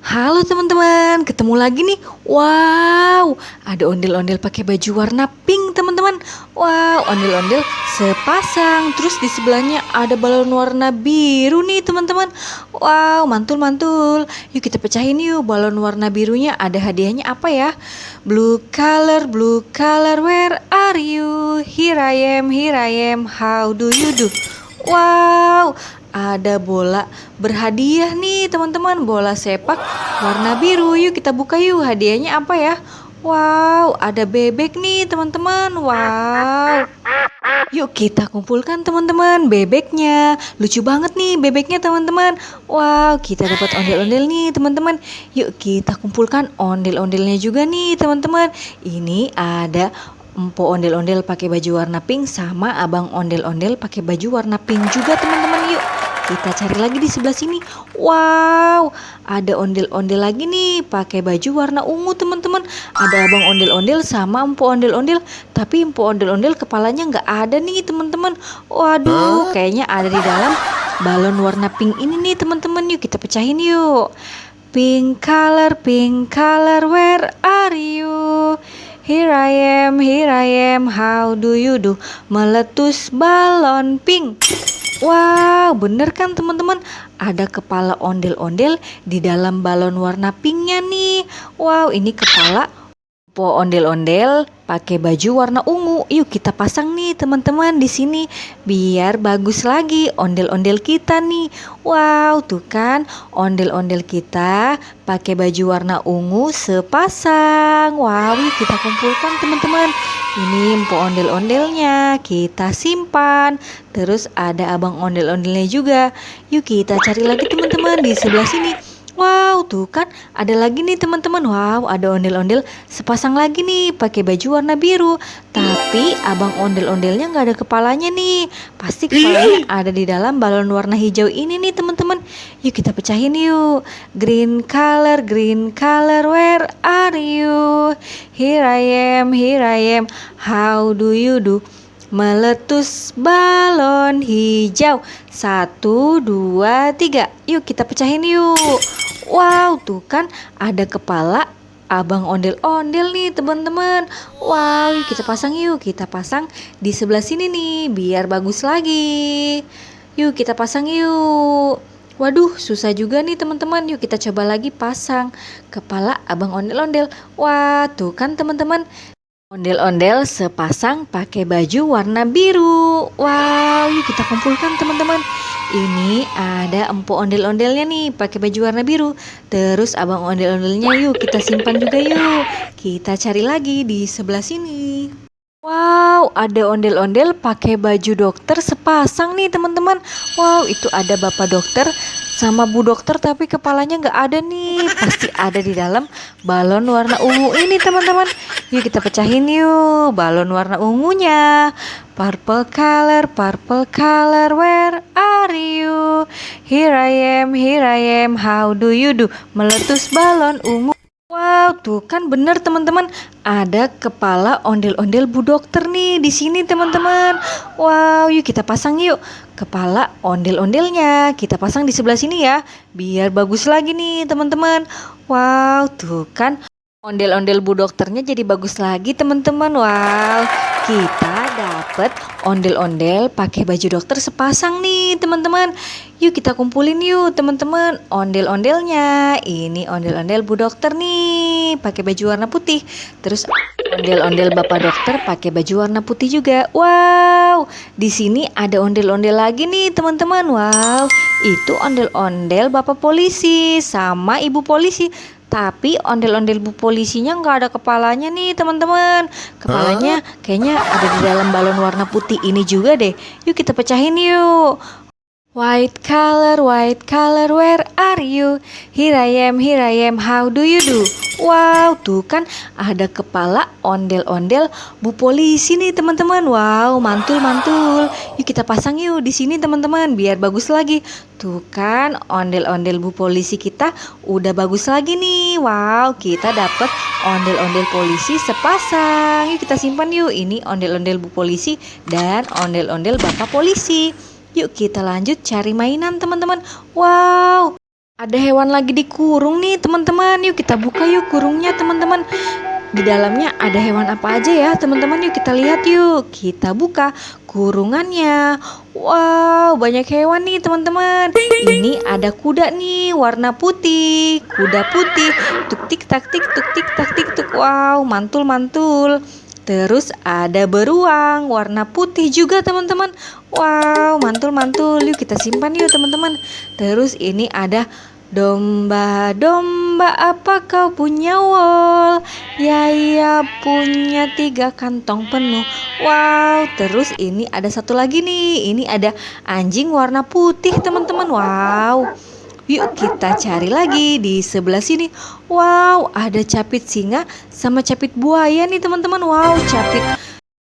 Halo teman-teman, ketemu lagi nih. Wow, ada ondel-ondel pakai baju warna pink teman-teman. Wow, ondel-ondel sepasang. Terus di sebelahnya ada balon warna biru nih teman-teman. Wow, mantul-mantul. Yuk kita pecahin yuk balon warna birunya. Ada hadiahnya apa ya? Blue color, where are you? Here I am, how do you do? Wow, ada bola berhadiah nih teman-teman, bola sepak warna biru. Yuk kita buka yuk, hadiahnya apa ya? Wow, ada bebek nih teman-teman. Wow, yuk kita kumpulkan teman-teman bebeknya. Lucu banget nih bebeknya teman-teman. Wow, kita dapat ondel-ondel nih teman-teman. Yuk kita kumpulkan ondel-ondelnya juga nih teman-teman. Ini ada empo ondel-ondel pakai baju warna pink sama abang ondel-ondel pakai baju warna pink juga teman-teman. Yuk kita cari lagi di sebelah sini. Wow, ada ondel-ondel lagi nih pakai baju warna ungu teman-teman. Ada abang ondel-ondel sama empo ondel-ondel, tapi empo ondel-ondel kepalanya nggak ada nih teman-teman. Waduh, kayaknya ada di dalam balon warna pink ini nih teman-teman. Yuk kita pecahin yuk. Pink color, where are you? Here I am, how do you do? Meletus balon pink. Wow, bener kan teman-teman? Ada kepala ondel-ondel di dalam balon warna pinknya nih. Wow, ini kepala po ondel-ondel pakai baju warna ungu. Yuk kita pasang nih teman-teman di sini biar bagus lagi ondel-ondel kita nih. Wow, tuh kan ondel-ondel kita pakai baju warna ungu sepasang. Wow, yuk kita kumpulkan teman-teman. Ini po ondel-ondelnya kita simpan. Terus ada abang ondel-ondelnya juga. Yuk kita cari lagi teman-teman di sebelah sini. Wow, tuh kan ada lagi nih teman-teman. Wow, ada ondel-ondel sepasang lagi nih pakai baju warna biru. Tapi abang ondel-ondelnya nggak ada kepalanya nih. Pasti kepalanya ada di dalam balon warna hijau ini nih teman-teman. Yuk kita pecahin yuk. Green color, where are you? Here I am, how do you do? Meletus balon hijau. 1, 2, 3. Yuk kita pecahin yuk. Wow, tuh kan ada kepala abang ondel-ondel nih teman-teman. Wow, yuk kita pasang yuk. Kita pasang di sebelah sini nih biar bagus lagi. Yuk kita pasang yuk. Waduh, susah juga nih teman-teman. Yuk kita coba lagi pasang kepala abang ondel-ondel. Wah, tuh kan teman-teman. Ondel-ondel sepasang pakai baju warna biru. Wow, yuk kita kumpulkan teman-teman. Ini ada empu ondel-ondelnya nih pakai baju warna biru. Terus abang ondel-ondelnya yuk kita simpan juga yuk. Kita cari lagi di sebelah sini. Wow, ada ondel-ondel pakai baju dokter sepasang nih teman-teman. Wow, itu ada bapak dokter sama bu dokter tapi kepalanya nggak ada nih. Pasti ada di dalam balon warna ungu ini teman-teman. Yuk kita pecahin yuk balon warna ungunya. Purple color, where are you? Here I am, how do you do? Meletus balon ungu. Wow, tuh kan bener teman-teman. Ada kepala ondel-ondel bu dokter nih di sini teman-teman. Wow, yuk kita pasang yuk kepala ondel-ondelnya. Kita pasang di sebelah sini ya, biar bagus lagi nih teman-teman. Wow, tuh kan ondel-ondel bu dokternya jadi bagus lagi teman-teman. Wow, kita dapet ondel-ondel pakai baju dokter sepasang nih teman-teman. Yuk kita kumpulin yuk teman-teman ondel-ondelnya. Ini ondel-ondel bu dokter nih pakai baju warna putih. Terus ondel-ondel bapak dokter pakai baju warna putih juga. Wow, di sini ada ondel-ondel lagi nih teman-teman. Wow, itu ondel-ondel bapak polisi sama ibu polisi. Tapi ondel-ondel bu polisinya nggak ada kepalanya nih teman-teman. Kepalanya kayaknya ada di dalam balon warna putih ini juga deh. Yuk kita pecahin yuk. White color, where are you? Here I am, how do you do? Wow, tuh kan ada kepala ondel-ondel bu polisi nih teman-teman. Wow, mantul-mantul. Yuk kita pasang yuk di sini teman-teman biar bagus lagi. Tuh kan ondel-ondel bu polisi kita udah bagus lagi nih. Wow, kita dapet ondel-ondel polisi sepasang. Yuk kita simpan yuk. Ini ondel-ondel bu polisi dan ondel-ondel bapak polisi. Yuk kita lanjut cari mainan teman-teman. Wow, Ada hewan lagi dikurung nih teman-teman. Yuk kita buka yuk kurungnya teman-teman. Di dalamnya ada hewan apa aja ya teman-teman, yuk kita lihat yuk. Kita buka kurungannya. Wow, banyak hewan nih teman-teman. Ini ada kuda nih warna putih. Kuda putih. Tuk tik tak tik tuk tik tak tik tuk. Wow, mantul-mantul. Terus ada beruang warna putih juga teman-teman. Wow, mantul-mantul. Yuk kita simpan yuk teman-teman. Terus ini ada domba, domba apa kau punya wol? Ya punya 3 kantong penuh. Wow, terus ini ada satu lagi nih. Ini ada anjing warna putih teman-teman. Wow. Yuk kita cari lagi di sebelah sini. Wow, ada capit singa sama capit buaya nih teman-teman. Wow, capit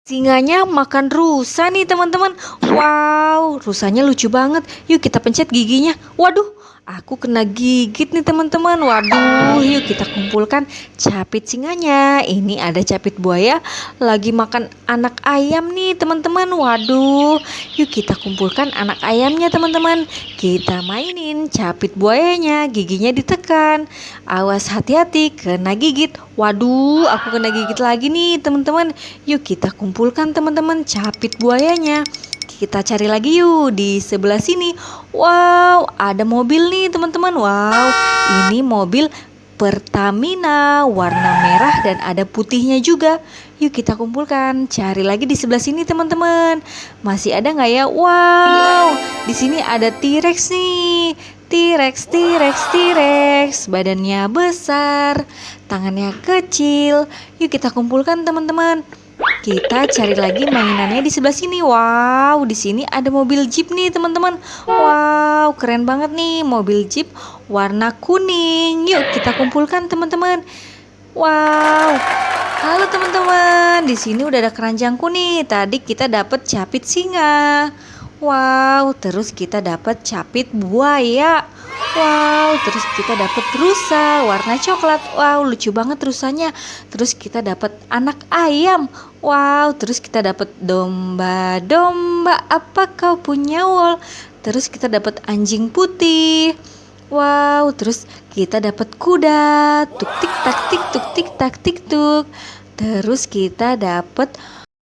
singanya makan rusa nih teman-teman. Wow, rusanya lucu banget. Yuk kita pencet giginya. Waduh, aku kena gigit nih teman-teman. Waduh, yuk kita kumpulkan capit singanya. Ini ada capit buaya lagi makan anak ayam nih teman-teman. Waduh, yuk kita kumpulkan anak ayamnya teman-teman. Kita mainin capit buayanya, giginya ditekan. Awas hati-hati kena gigit. Waduh, aku kena gigit lagi nih teman-teman. Yuk kita kumpulkan teman-teman capit buayanya. Kita cari lagi yuk di sebelah sini. Wow, ada mobil nih teman-teman. Wow, ini mobil Pertamina warna merah dan ada putihnya juga. Yuk kita kumpulkan. Cari lagi di sebelah sini teman-teman. Masih ada nggak ya? Wow, di sini ada T-Rex nih. T-Rex, T-Rex, T-Rex. Badannya besar, tangannya kecil. Yuk kita kumpulkan teman-teman. Kita cari lagi mainannya di sebelah sini. Wow, di sini ada mobil Jeep nih teman-teman. Wow, keren banget nih mobil Jeep warna kuning. Yuk kita kumpulkan teman-teman. Wow. Halo teman-teman, di sini udah ada keranjangku nih. Tadi kita dapat capit singa. Wow, terus kita dapat capit buaya. Wow, terus kita dapat rusa warna coklat. Wow, lucu banget rusanya. Terus kita dapat anak ayam. Wow, terus kita dapat domba, domba apa kau punya wol? Terus kita dapat anjing putih. Wow, terus kita dapat kuda. Tuk tik tak tik tuk tik tak tik tuk. Terus kita dapat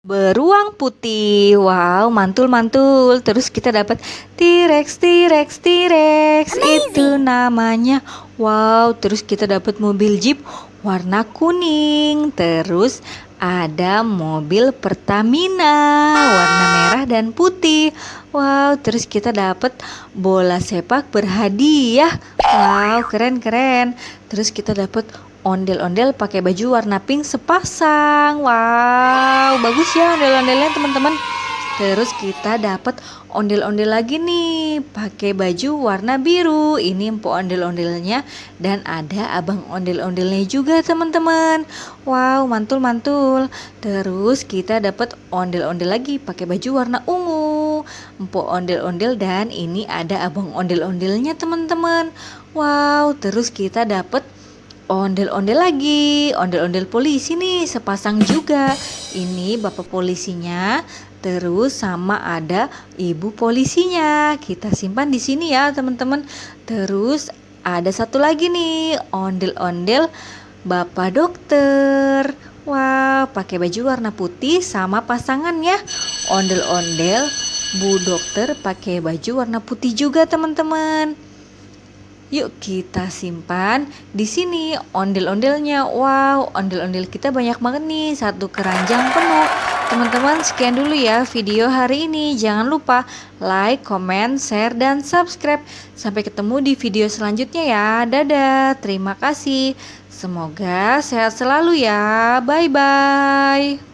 beruang putih. Wow, mantul-mantul. Terus kita dapat T-Rex, T-Rex, T-Rex. Itu namanya. Wow, terus kita dapat mobil Jeep warna kuning. Terus ada mobil Pertamina warna merah dan putih. Wow, terus kita dapat bola sepak berhadiah. Wow, keren-keren. Terus kita dapat ondel-ondel pakai baju warna pink sepasang. Wow, bagus ya ondel-ondelnya teman-teman. Terus kita dapat ondel-ondel lagi nih pakai baju warna biru. Ini empuk ondel-ondelnya dan ada abang ondel-ondelnya juga teman-teman. Wow, mantul-mantul. Terus kita dapat ondel-ondel lagi pakai baju warna ungu. Empuk ondel-ondel dan ini ada abang ondel-ondelnya teman-teman. Wow, terus kita dapat ondel-ondel lagi, ondel-ondel polisi nih sepasang juga. Ini bapak polisinya, terus sama ada ibu polisinya. Kita simpan di sini ya teman-teman. Terus ada satu lagi nih, ondel-ondel bapak dokter. Wah, pakai baju warna putih sama pasangannya. Ondel-ondel bu dokter pakai baju warna putih juga teman-teman. Yuk kita simpan di sini ondel-ondelnya. Wow, ondel-ondel kita banyak banget nih, satu keranjang penuh. Teman-teman, sekian dulu ya video hari ini. Jangan lupa like, comment, share, dan subscribe. Sampai ketemu di video selanjutnya ya. Dadah, terima kasih. Semoga sehat selalu ya. Bye-bye.